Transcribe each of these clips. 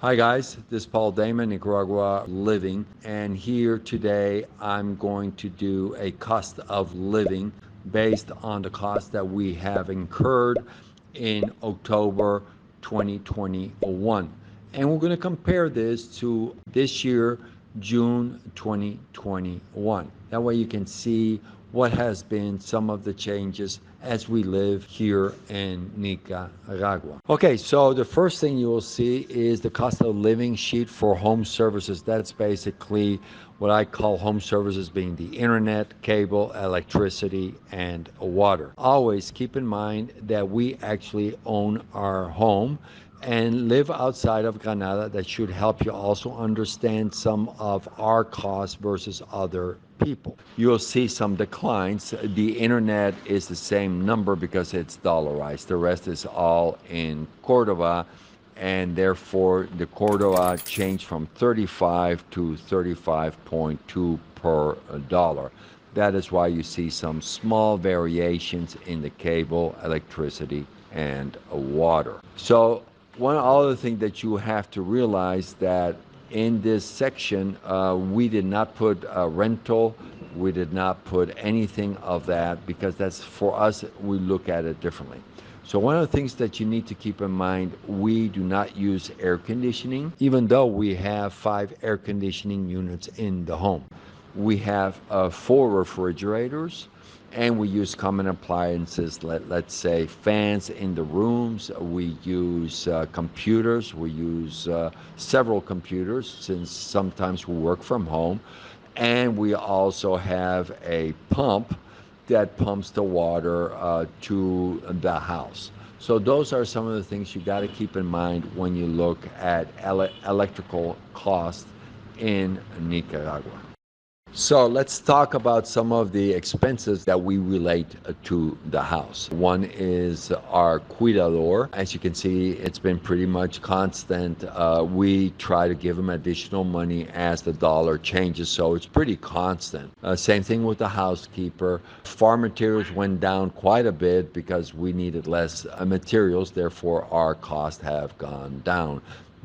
Hi guys, this is Paul Damon, Nicaragua Living, and here today I'm going to do a cost of living based on the cost that we have incurred in October 2021. And we're going to compare this to this year, June 2021. That way you can see what has been some of the changes as we live here in Nicaragua. Okay, so the first thing you will see is the cost of living sheet for home services. That's basically what I call home services, being the internet, cable, electricity, and water. Always keep in mind that we actually own our home and live outside of Granada. That should help you also understand some of our costs versus other people. You'll see some declines. The internet is the same number because it's dollarized. The rest is all in Cordova, and therefore the Cordova changed from 35 to 35.2 per dollar. That is why you see some small variations in the cable, electricity, and water. So one other thing that you have to realize that in this section, we did not put a rental, we did not put anything of that, because that's, for us, we look at it differently. So one of the things that you need to keep in mind, we do not use air conditioning, even though we have 5 air conditioning units in the home. We have 4 refrigerators, and we use common appliances, let's say fans in the rooms. We use computers. We use several computers, since sometimes we work from home. And we also have a pump that pumps the water to the house. So those are some of the things you got to keep in mind when you look at electrical costs in Nicaragua. So let's talk about some of the expenses that we relate to the house. One is our cuidador. As you can see, it's been pretty much constant. We try to give him additional money as the dollar changes, so it's pretty constant. Same thing with the housekeeper. Farm materials went down quite a bit because we needed less materials, therefore our costs have gone down.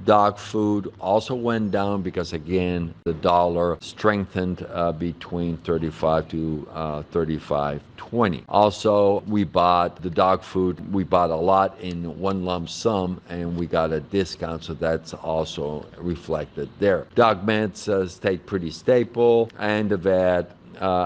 Dog food also went down because, again, the dollar strengthened between 35 to 35.20. Also, we bought the dog food. We bought a lot in one lump sum, and we got a discount, so that's also reflected there. Dog meds stayed pretty stable, and the vet,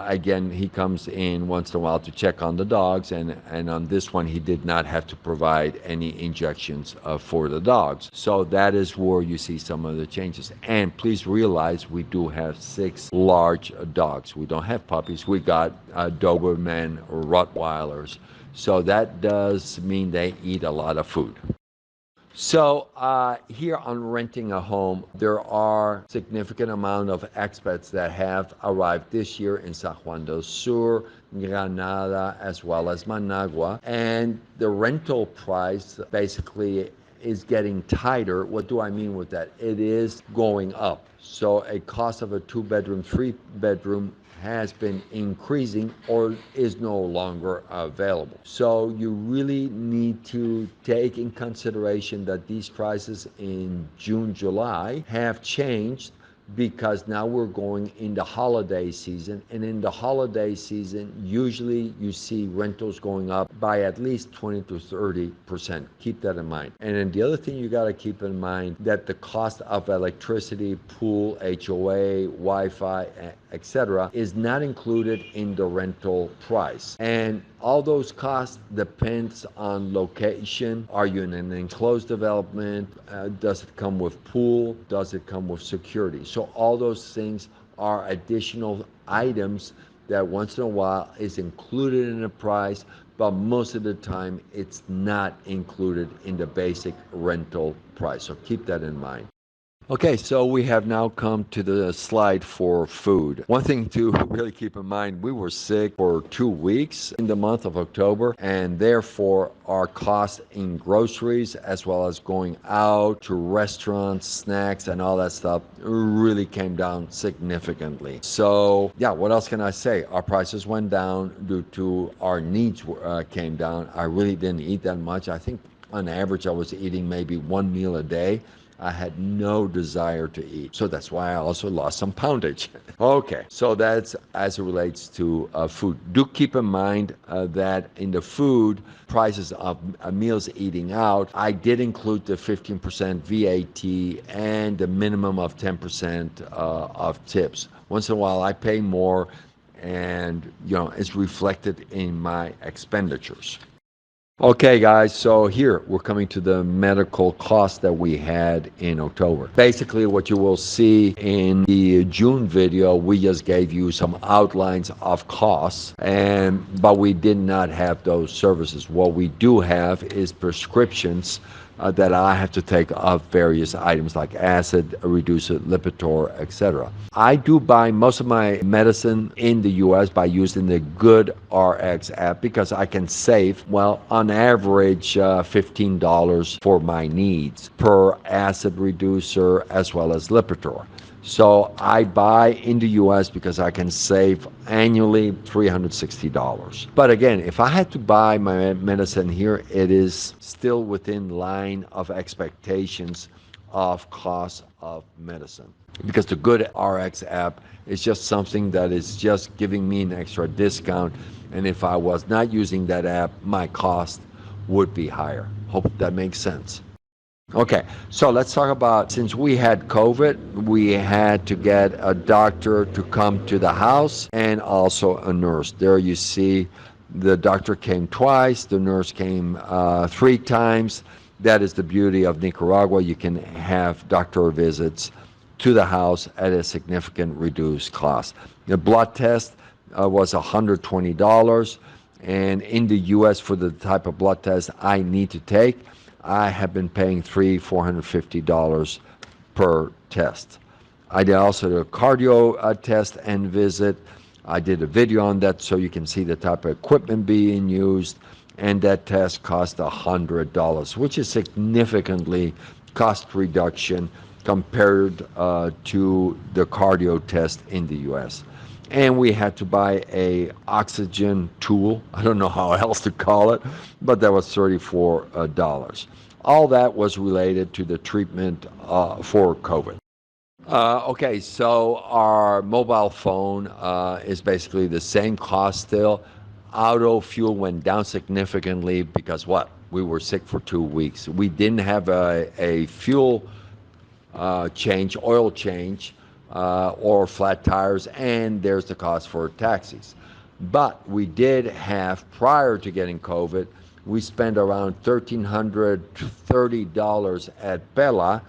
again, he comes in once in a while to check on the dogs, and on this one he did not have to provide any injections for the dogs. So that is where you see some of the changes. And please realize we do have 6 large dogs. We don't have puppies. We got Doberman or Rottweilers. So that does mean they eat a lot of food. So here on renting a home, there are significant amount of expats that have arrived this year in San Juan del Sur, Granada, as well as Managua. And the rental price basically is getting tighter. What do I mean with that? It is going up. So a cost of a 2-bedroom, 3-bedroom has been increasing or is no longer available. So you really need to take in consideration that these prices in June, July have changed, because now we're going in the holiday season, and in the holiday season usually you see rentals going up by at least 20 to 30%. Keep that in mind. And then the other thing you got to keep in mind, that the cost of electricity, pool, HOA, Wi-Fi, etc., is not included in the rental price. And all those costs depends on location. Are you in an enclosed development? Does it come with pool? Does it come with security? So all those things are additional items that once in a while is included in the price, but most of the time it's not included in the basic rental price. So keep that in mind. Okay, so we have now come to the slide for food. One thing to really keep in mind, we were sick for 2 weeks in the month of October, and therefore our costs in groceries, as well as going out to restaurants, snacks, and all that stuff really came down significantly. So yeah, what else can I say? Our prices went down due to our needs came down. I really didn't eat that much. I think on average I was eating maybe 1 meal a day. I had no desire to eat. So that's why I also lost some poundage. Okay, so that's as it relates to food. Do keep in mind that in the food prices of meals eating out, I did include the 15% VAT and the minimum of 10% of tips. Once in a while I pay more, and it's reflected in my expenditures. Okay guys, so here we're coming to the medical costs that we had in October. Basically what you will see in the June video, we just gave you some outlines of costs, but we did not have those services. What we do have is prescriptions that I have to take of various items like acid, reducer, Lipitor, etc. I do buy most of my medicine in the US by using the GoodRx app because I can save, well, on average $15 for my needs per acid reducer as well as Lipitor. So I buy in the US because I can save annually $360. But again, if I had to buy my medicine here, it is still within line of expectations of cost of medicine. Because the GoodRx app is just something that is just giving me an extra discount. And if I was not using that app, my cost would be higher. Hope that makes sense. Okay, so let's talk about, since we had COVID, we had to get a doctor to come to the house and also a nurse. There you see the doctor came twice, the nurse came 3 times. That is the beauty of Nicaragua. You can have doctor visits to the house at a significant reduced cost. The blood test was $120, and in the US for the type of blood test I need to take, I have been paying $450 per test. I did also the cardio test and visit. I did a video on that so you can see the type of equipment being used, and that test cost $100, which is significantly cost reduction compared to the cardio test in the US. And we had to buy a oxygen tool. I don't know how else to call it, but that was $34. All that was related to the treatment for COVID. Okay, so our mobile phone is basically the same cost still. Auto fuel went down significantly because what? We were sick for 2 weeks. We didn't have a fuel change, oil change, or flat tires, and there's the cost for taxis. But we did have, prior to getting COVID, we spent around $1,330 at Bella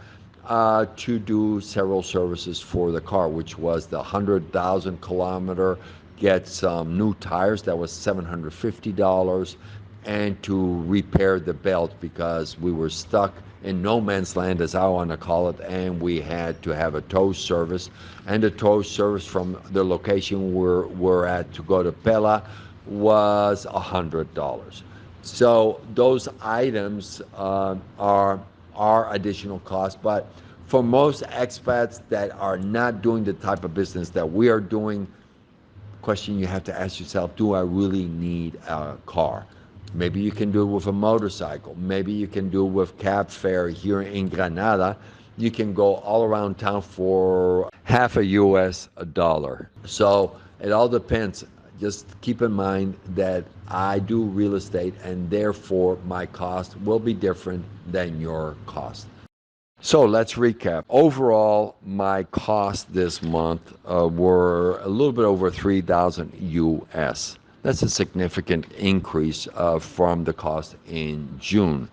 to do several services for the car, which was the 100,000 kilometer, get some new tires, that was $750, and to repair the belt because we were stuck in no man's land, as I want to call it, and we had to have a tow service. And the tow service from the location we're at to go to Pella was $100. So those items are additional costs, but for most expats that are not doing the type of business that we are doing, question you have to ask yourself, do I really need a car? Maybe you can do it with a motorcycle. Maybe you can do it with cab fare here in Granada. You can go all around town for half a US dollar. So it all depends. Just keep in mind that I do real estate, and therefore my cost will be different than your cost. So let's recap. Overall, my costs this month were a little bit over 3,000 US. That's a significant increase from the cost in June.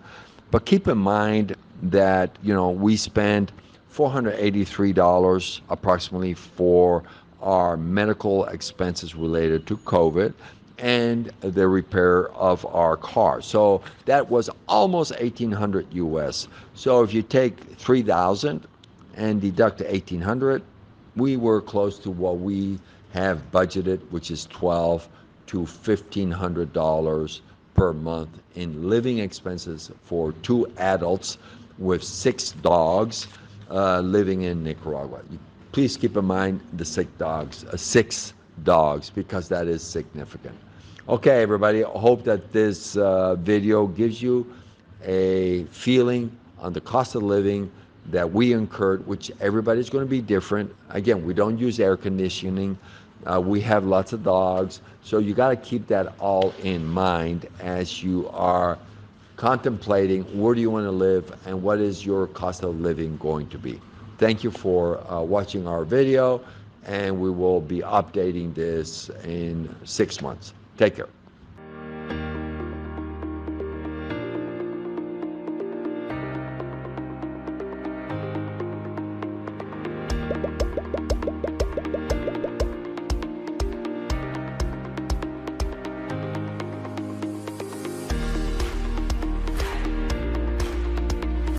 But keep in mind that, we spent $483 approximately for our medical expenses related to COVID and the repair of our car. So that was almost 1,800 US. So if you take 3,000 and deduct the 1,800, we were close to what we have budgeted, which is $1,200 to $1,500 per month in living expenses for 2 adults with 6 dogs living in Nicaragua. Please keep in mind the 6 dogs, because that is significant. Okay, everybody, I hope that this video gives you a feeling on the cost of living that we incurred, which everybody's going to be different. Again, we don't use air conditioning. We have lots of dogs. So you got to keep that all in mind as you are contemplating where do you want to live and what is your cost of living going to be. Thank you for watching our video, and we will be updating this in 6 months. Take care.